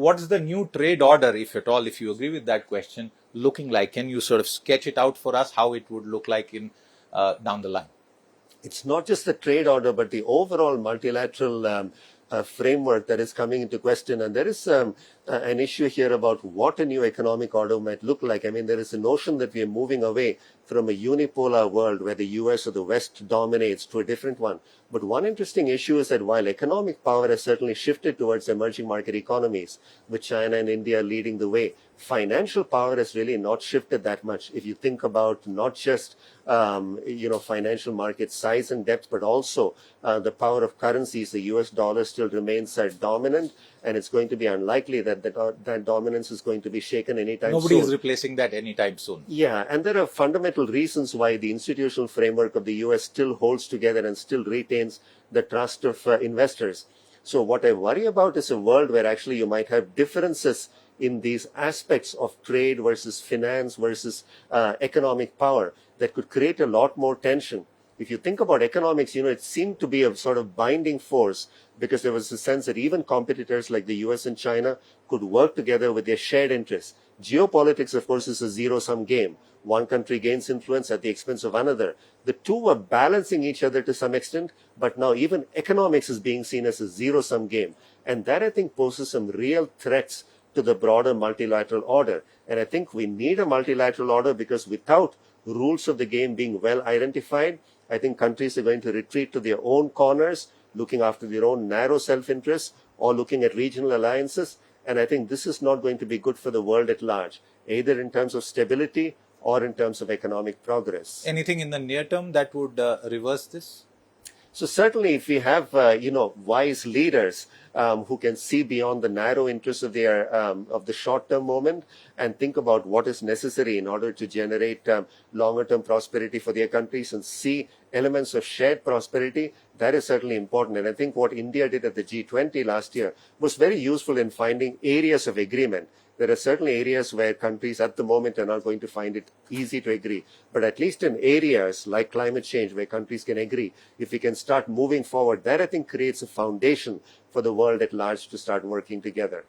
what's the new trade order, if at all, if you agree with that question, looking like? Can you sort of sketch it out for us, how it would look like in down the line? It's not just the trade order, but the overall multilateral framework that is coming into question. And there is an issue here about what a new economic order might look like. I mean, there is a notion that we are moving away from a unipolar world where the US or the West dominates to a different one. But one interesting issue is that while economic power has certainly shifted towards emerging market economies, with China and India leading the way, financial power has really not shifted that much. If you think about not just financial market size and depth, but also the power of currencies, the US dollar still remains dominant, and it's going to be unlikely that that dominance is going to be shaken anytime soon. Nobody is replacing that anytime soon. Yeah, and there are fundamental reasons why the institutional framework of the US still holds together and still retains the trust of investors. So what I worry about is a world where actually you might have differences in these aspects of trade versus finance versus economic power that could create a lot more tension. If you think about economics, it seemed to be a sort of binding force because there was a sense that even competitors like the US and China could work together with their shared interests. Geopolitics, of course, is a zero-sum game. One country gains influence at the expense of another. The two were balancing each other to some extent, but now even economics is being seen as a zero-sum game. And that, I think, poses some real threats to the broader multilateral order. And I think we need a multilateral order because without rules of the game being well identified, I think countries are going to retreat to their own corners, looking after their own narrow self-interests or looking at regional alliances. And I think this is not going to be good for the world at large, either in terms of stability or in terms of economic progress. Anything in the near term that would reverse this? So certainly if we have, wise leaders who can see beyond the narrow interests of the short-term moment and think about what is necessary in order to generate longer-term prosperity for their countries and see elements of shared prosperity, that is certainly important. And I think what India did at the G20 last year was very useful in finding areas of agreement. There are certainly areas where countries at the moment are not going to find it easy to agree. But at least in areas like climate change where countries can agree, if we can start moving forward, that I think creates a foundation for the world at large to start working together.